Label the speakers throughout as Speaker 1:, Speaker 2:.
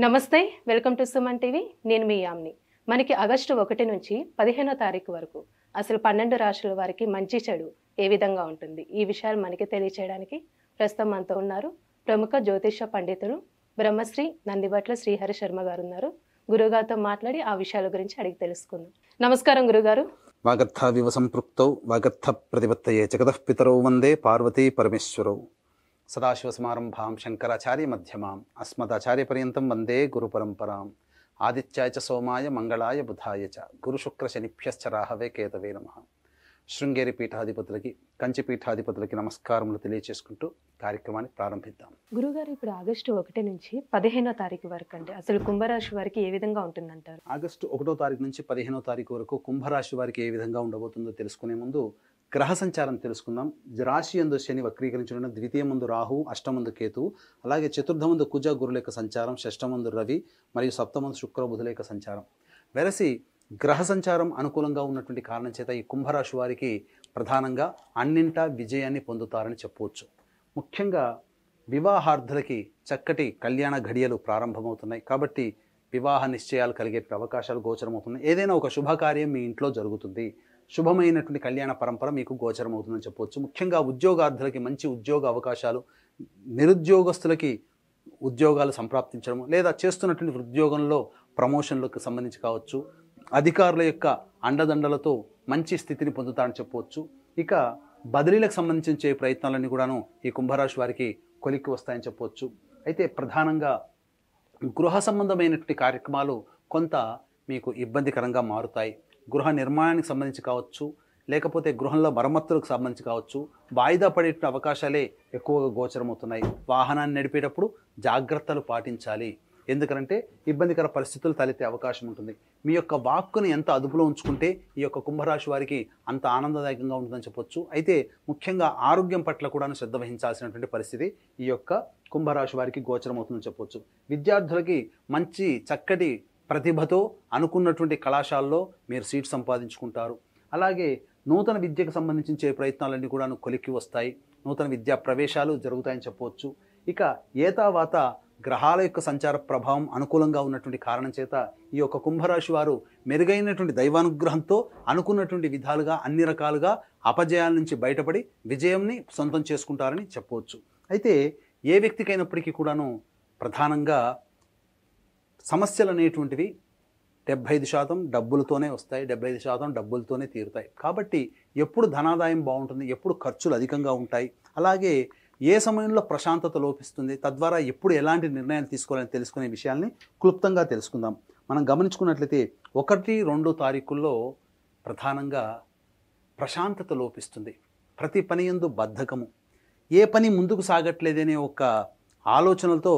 Speaker 1: నమస్తే, welcome to Suman TV. నేను మీ యామ్ని. మనకి ఆగస్టు 1 నుంచి 15వ తారీఖు వరకు అసలు 12 రాశుల వారికి మంచి చెడు ఏ విధంగా ఉంటుంది, ఈ విషయాలు మనకి తెలియచేయడానికి ప్రస్తుతం మనతో ఉన్నారు ప్రముఖ జ్యోతిష పండితులు బ్రహ్మశ్రీ నందిబట్ల శ్రీహరి శర్మ గారు ఉన్నారు. గురుగారితో మాట్లాడి ఆ విషయాల గురించి అడిగి తెలుసుకుందాం. నమస్కారం గురుగారు.
Speaker 2: వాగర్థావివ సంపృక్తౌ వాగర్థ ప్రతిపత్తయే జగతః పితరౌ వందే పార్వతీ పరమేశ్వరౌ. సదాశివసమారంభాం శంకరాచార్య మధ్యమాం అస్మదాచార్యపర్యంతం వందే గురు పరంపరాం. ఆదిత్యాయ చ సోమాయ మంగళాయ బుధాయ చ గురుశుక్ర శనిభ్యశ్చ రాహవే కేతవే నమః. శృంగేరి పీఠాధిపతులకి, కంచి పీఠాధిపతులకి నమస్కారములు తెలియచేసుకుంటూ కార్యక్రమాన్ని ప్రారంభిద్దాం.
Speaker 1: గురుగారు, ఇప్పుడు ఆగస్టు 1 నుంచి 15వ తారీఖు వరకు అంటే అసలు కుంభరాశి వారికి ఏ విధంగా ఉంటుందంటారు?
Speaker 2: ఆగస్టు 1వ తారీఖు నుంచి 15వ తారీఖు వరకు కుంభరాశి వారికి ఏ విధంగా ఉండబోతుందో తెలుసుకునే ముందు గ్రహ సంచారం తెలుసుకుందాం. రాశి యందు శని వక్రీకరించడం, ద్వితీయమందు రాహు, అష్టమందు కేతు, అలాగే చతుర్థమందు కుజ గురుల యొక్క సంచారం, షష్టమందు రవి మరియు సప్తమందు శుక్ర బుధుల యొక్క సంచారం. వెరసి గ్రహ సంచారం అనుకూలంగా ఉన్నటువంటి కారణం చేత ఈ కుంభరాశి వారికి ప్రధానంగా అన్నింటా విజయాన్ని పొందుతారని చెప్పవచ్చు. ముఖ్యంగా వివాహార్థులకి చక్కటి కళ్యాణ ఘడియలు ప్రారంభమవుతున్నాయి. కాబట్టి వివాహ నిశ్చయాలు కలిగే అవకాశాలు గోచరమవుతున్నాయి. ఏదైనా ఒక శుభకార్యం మీ ఇంట్లో జరుగుతుంది. శుభమైనటువంటి కళ్యాణ పరంపర మీకు గోచరమవుతుందని చెప్పవచ్చు. ముఖ్యంగా ఉద్యోగార్థులకి మంచి ఉద్యోగ అవకాశాలు, నిరుద్యోగస్తులకి ఉద్యోగాలు సంప్రాప్తించడం, లేదా చేస్తున్నటువంటి ఉద్యోగంలో ప్రమోషన్లకు సంబంధించి కావచ్చు, అధికారుల యొక్క అండదండలతో మంచి స్థితిని పొందుతారని చెప్పవచ్చు. ఇక బదిలీలకు సంబంధించే ప్రయత్నాలన్నీ కూడాను ఈ కుంభరాశి వారికి కొలిక్కి వస్తాయని చెప్పవచ్చు. అయితే ప్రధానంగా గృహ సంబంధమైనటువంటి కార్యక్రమాలు కొంత మీకు ఇబ్బందికరంగా మారుతాయి. గృహ నిర్మాణానికి సంబంధించి కావచ్చు, లేకపోతే గృహంలో మరమ్మతులకు సంబంధించి కావచ్చు, వాయిదా పడేటువంటి అవకాశాలే ఎక్కువగా గోచరమవుతున్నాయి. వాహనాన్ని నడిపేటప్పుడు జాగ్రత్తలు పాటించాలి. ఎందుకంటే ఇబ్బందికర పరిస్థితులు తలెత్తే అవకాశం ఉంటుంది. మీ యొక్క వాక్కుని ఎంత అదుపులో ఉంచుకుంటే ఈ యొక్క కుంభరాశి వారికి అంత ఆనందదాయకంగా ఉంటుందని చెప్పొచ్చు. అయితే ముఖ్యంగా ఆరోగ్యం పట్ల కూడా శ్రద్ధ వహించాల్సినటువంటి పరిస్థితి ఈ యొక్క కుంభరాశి వారికి గోచరమవుతుందని చెప్పొచ్చు. విద్యార్థులకి మంచి చక్కటి ప్రతిభతో అనుకున్నటువంటి కళాశాలలో మీరు సీట్ సంపాదించుకుంటారు. అలాగే నూతన విద్యకు సంబంధించే ప్రయత్నాలన్నీ కూడా కొలిక్కి వస్తాయి. నూతన విద్యా ప్రవేశాలు జరుగుతాయని చెప్పవచ్చు. ఇక ఏతావాత గ్రహాల యొక్క సంచార ప్రభావం అనుకూలంగా ఉన్నటువంటి కారణం చేత ఈ యొక్క కుంభరాశి వారు మెరుగైనటువంటి దైవానుగ్రహంతో అనుకున్నటువంటి విధాలుగా అన్ని రకాలుగా అపజయాల నుంచి బయటపడి విజయంని సొంతం చేసుకుంటారని చెప్పవచ్చు. అయితే ఏ వ్యక్తికైనప్పటికీ కూడాను ప్రధానంగా సమస్యలు అనేటువంటివి 75% డబ్బులతోనే వస్తాయి, 75% డబ్బులతోనే తీరుతాయి. కాబట్టి ఎప్పుడు ధనాదాయం బాగుంటుంది, ఎప్పుడు ఖర్చులు అధికంగా ఉంటాయి, అలాగే ఏ సమయంలో ప్రశాంతత లోపిస్తుంది, తద్వారా ఎప్పుడు ఎలాంటి నిర్ణయాలు తీసుకోవాలని తెలుసుకునే విషయాల్ని క్లుప్తంగా తెలుసుకుందాం. మనం గమనించుకున్నట్లయితే 1, 2 తారీఖుల్లో ప్రధానంగా ప్రశాంతత లోపిస్తుంది. ప్రతి పని యందు బద్ధకము, ఏ పని ముందుకు సాగట్లేదనే ఒక ఆలోచనలతో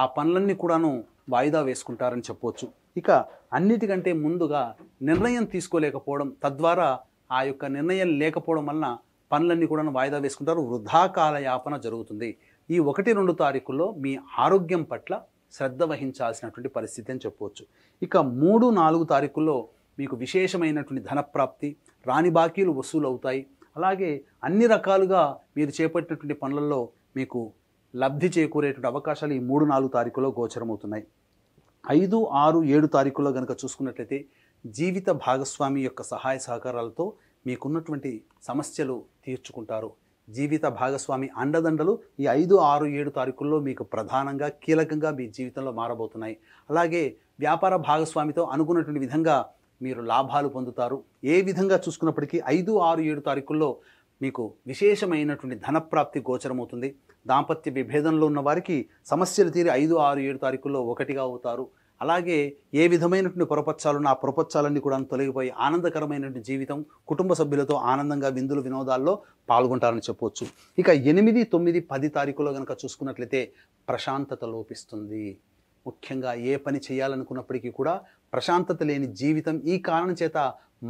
Speaker 2: ఆ పనులన్నీ కూడాను వాయిదా వేసుకుంటారని చెప్పవచ్చు. ఇక అన్నిటికంటే ముందుగా నిర్ణయం తీసుకోలేకపోవడం, తద్వారా ఆ యొక్క నిర్ణయం లేకపోవడం వలన పనులన్నీ కూడా వాయిదా వేసుకుంటారు. వృధాకాల యాపన జరుగుతుంది. ఈ 1, 2 తారీఖుల్లో మీ ఆరోగ్యం పట్ల శ్రద్ధ వహించాల్సినటువంటి పరిస్థితి అని చెప్పవచ్చు. ఇక 3, 4 తారీఖుల్లో మీకు విశేషమైనటువంటి ధనప్రాప్తి, రాని బాకీలు వసూలు అవుతాయి. అలాగే అన్ని రకాలుగా మీరు చేపట్టినటువంటి పనులలో మీకు లబ్ధి చేకూరేటువంటి అవకాశాలు ఈ 3, 4 తారీఖుల్లో గోచరమవుతున్నాయి. 5, 6, 7 తారీఖుల్లో కనుక చూసుకున్నట్లయితే జీవిత భాగస్వామి యొక్క సహాయ సహకారాలతో మీకున్నటువంటి సమస్యలు తీర్చుకుంటారు. జీవిత భాగస్వామి అండదండలు ఈ 5, 6, 7 తారీఖుల్లో మీకు ప్రధానంగా కీలకంగా మీ జీవితంలో మారబోతున్నాయి. అలాగే వ్యాపార భాగస్వామితో అనుకున్నటువంటి విధంగా మీరు లాభాలు పొందుతారు. ఏ విధంగా చూసుకున్నప్పటికీ 5, 6, 7 తారీఖుల్లో మీకు విశేషమైనటువంటి ధనప్రాప్తి గోచరమవుతుంది. దాంపత్య విభేదంలో ఉన్న వారికి సమస్యలు తీరి 5, 6, 7 తారీఖుల్లో ఒకటిగా అవుతారు. అలాగే ఏ విధమైనటువంటి పొరపచ్చాలున్న ఆ పొరపచ్చాలన్నీ కూడా తొలగిపోయి ఆనందకరమైనటువంటి జీవితం, కుటుంబ సభ్యులతో ఆనందంగా విందులు వినోదాల్లో పాల్గొంటారని చెప్పవచ్చు. ఇక 8, 9, 10 తారీఖుల్లో కనుక చూసుకున్నట్లయితే ప్రశాంతత లోపిస్తుంది. ముఖ్యంగా ఏ పని చేయాలనుకున్నప్పటికీ కూడా ప్రశాంతత లేని జీవితం. ఈ కారణం చేత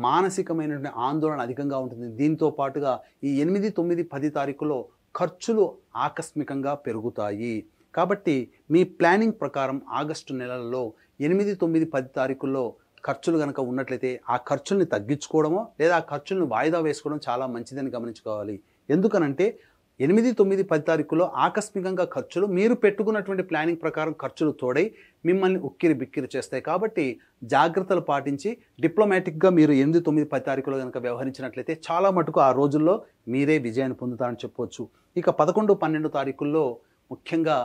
Speaker 2: మానసికమైనటువంటి ఆందోళన అధికంగా ఉంటుంది. దీంతో పాటుగా ఈ 8, 9, 10 తారీఖుల్లో ఖర్చులు ఆకస్మికంగా పెరుగుతాయి. కాబట్టి మీ ప్లానింగ్ ప్రకారం ఆగస్టు నెలలలో 8, 9, 10 తారీఖుల్లో ఖర్చులు కనుక ఉన్నట్లయితే ఆ ఖర్చుల్ని తగ్గించుకోవడమో లేదా ఆ ఖర్చులను వాయిదా వేసుకోవడం చాలా మంచిదని గమనించుకోవాలి. ఎందుకనంటే 8, 9, 10 తారీఖుల్లో ఆకస్మికంగా ఖర్చులు మీరు పెట్టుకున్నటువంటి ప్లానింగ్ ప్రకారం ఖర్చులు తోడై మిమ్మల్ని ఉక్కిరి బిక్కిరి చేస్తాయి. కాబట్టి జాగ్రత్తలు పాటించి డిప్లొమాటిక్గా మీరు 8, 9, 10 తారీఖులో కనుక వ్యవహరించినట్లయితే చాలా మటుకు ఆ రోజుల్లో మీరే విజయాన్ని పొందుతారని చెప్పవచ్చు. ఇక 11, 12 తారీఖుల్లో ముఖ్యంగా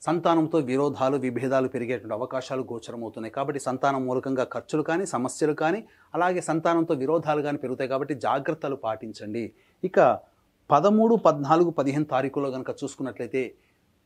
Speaker 2: సంతానంతో విరోధాలు విభేదాలు పెరిగేటువంటి అవకాశాలు గోచరమవుతున్నాయి. కాబట్టి సంతానం మూలకంగా ఖర్చులు కానీ సమస్యలు కానీ అలాగే సంతానంతో విరోధాలు కానీ పెరుగుతాయి. కాబట్టి జాగ్రత్తలు పాటించండి. ఇక 13, 14, 15 తారీఖుల్లో కనుక చూసుకున్నట్లయితే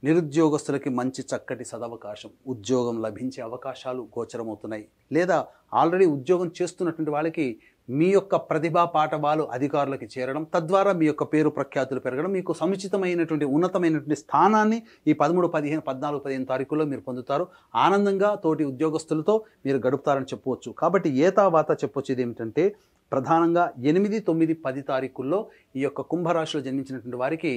Speaker 2: నిరుద్యోగస్తులకి మంచి చక్కటి సదవకాశం, ఉద్యోగం లభించే అవకాశాలు గోచరమవుతున్నాయి. లేదా ఆల్రెడీ ఉద్యోగం చేస్తున్నటువంటి వాళ్ళకి మీ యొక్క ప్రతిభా పాఠవాలు అధికారులకి చేరడం, తద్వారా మీ యొక్క పేరు ప్రఖ్యాతులు పెరగడం, మీకు సముచితమైనటువంటి ఉన్నతమైనటువంటి స్థానాన్ని ఈ 13, 15, 14, 15 తారీఖుల్లో మీరు పొందుతారు. ఆనందంగా తోటి ఉద్యోగస్తులతో మీరు గడుపుతారని చెప్పవచ్చు. కాబట్టి ఏతావాత చెప్పొచ్చేది ఏమిటంటే ప్రధానంగా 8, 9, 10 తారీఖుల్లో ఈ యొక్క కుంభరాశిలో జన్మించినటువంటి వారికి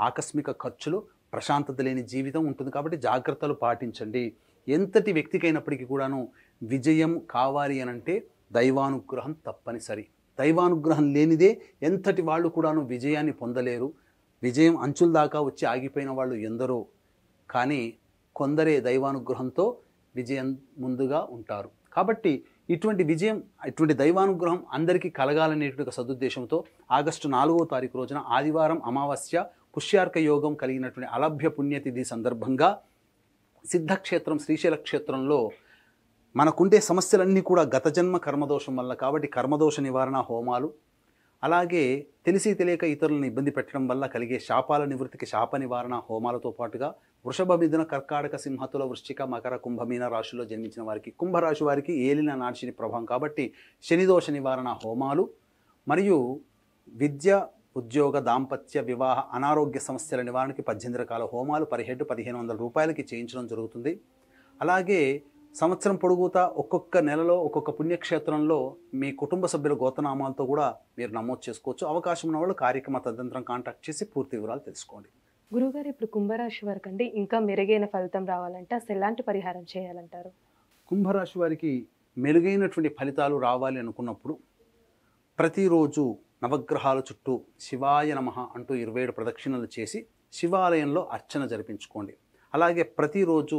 Speaker 2: ఆకస్మిక ఖర్చులు, ప్రశాంతత లేని జీవితం ఉంటుంది. కాబట్టి జాగ్రత్తలు పాటించండి. ఎంతటి వ్యక్తికైనప్పటికీ కూడాను విజయం కావాలి అనంటే దైవానుగ్రహం తప్పనిసరి. దైవానుగ్రహం లేనిదే ఎంతటి వాళ్ళు కూడాను విజయాన్ని పొందలేరు. విజయం అంచుల దాకా వచ్చి ఆగిపోయిన వాళ్ళు ఎందరో, కానీ కొందరే దైవానుగ్రహంతో విజయం ముందుగా ఉంటారు. కాబట్టి ఇటువంటి విజయం, ఇటువంటి దైవానుగ్రహం అందరికీ కలగాలనేటువంటి సదుద్దేశంతో ఆగస్టు 4వ తారీఖు రోజున ఆదివారం అమావాస్య పుష్యార్క యోగం కలిగినటువంటి అలభ్య పుణ్యతిథి సందర్భంగా సిద్ధక్షేత్రం శ్రీశైల క్షేత్రంలో మనకుండే సమస్యలన్నీ కూడా గత జన్మ కర్మదోషం వల్ల, కాబట్టి కర్మదోష నివారణ హోమాలు, అలాగే తెలిసి తెలియక ఇతరులను ఇబ్బంది పెట్టడం వల్ల కలిగే శాపాల నివృత్తికి శాప నివారణ హోమాలతో పాటుగా వృషభ, మిథున, కర్కాటక, సింహతుల, వృశ్చిక, మకర, కుంభమీన రాశుల్లో జన్మించిన వారికి, కుంభరాశి వారికి ఏలిన నాడిశని ప్రభావం కాబట్టి శనిదోష నివారణ హోమాలు మరియు విద్య, ఉద్యోగ, దాంపత్య, వివాహ, అనారోగ్య సమస్యల నివారణకి 18 రకాల హోమాలు పర్ హెడ్ 1500 రూపాయలకి చేయించడం జరుగుతుంది. అలాగే సంవత్సరం పొడుగుతా ఒక్కొక్క నెలలో ఒక్కొక్క పుణ్యక్షేత్రంలో మీ కుటుంబ సభ్యుల గోత్రనామాలతో కూడా మీరు నమోదు చేసుకోవచ్చు. అవకాశం ఉన్న వాళ్ళు కార్యక్రమ తదనంతరం కాంటాక్ట్ చేసి పూర్తి వివరాలు తెలుసుకోండి.
Speaker 1: గురుగారు, ఇప్పుడు కుంభరాశి వారికి అండి ఇంకా మెరుగైన ఫలితం రావాలంటే అసలు ఎలాంటి పరిహారం చేయాలంటారు?
Speaker 2: కుంభరాశి వారికి మెరుగైనటువంటి ఫలితాలు రావాలి అనుకున్నప్పుడు ప్రతిరోజు నవగ్రహాల చుట్టూ శివాయ నమః అంటూ 27 ప్రదక్షిణలు చేసి శివాలయంలో అర్చన జరిపించుకోండి. అలాగే ప్రతిరోజు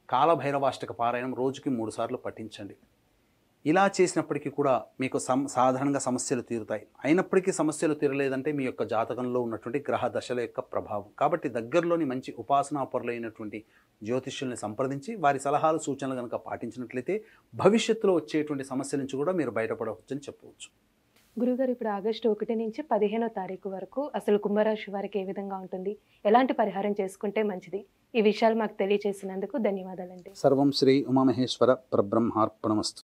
Speaker 2: కాలభైరవాష్టక పారాయణం రోజుకి 3 సార్లు పఠించండి. ఇలా చేసినప్పటికీ కూడా మీకు సాధారణంగా సమస్యలు తీరుతాయి. అయినప్పటికీ సమస్యలు తీరలేదంటే మీ యొక్క జాతకంలో ఉన్నటువంటి గ్రహ దశల యొక్క ప్రభావం. కాబట్టి దగ్గరలోని మంచి ఉపాసనాపరులైనటువంటి జ్యోతిష్యుల్ని సంప్రదించి వారి సలహాలు సూచనలు కనుక పాటించినట్లయితే భవిష్యత్తులో వచ్చేటువంటి సమస్యల నుంచి కూడా మీరు బయటపడవచ్చని చెప్పవచ్చు.
Speaker 1: గురుగారు, ఇప్పుడు ఆగస్టు 1 నుంచి 15వ తారీఖు వరకు అసలు కుంభరాశి వారికి ఏ విధంగా ఉంటుంది, ఎలాంటి పరిహారం చేసుకుంటే మంచిది, ఈ విషయాలు మాకు తెలియజేసినందుకు ధన్యవాదాలండి.
Speaker 2: సర్వం శ్రీ ఉమామహేశ్వర పరబ్రహ్మార్పణమస్తు.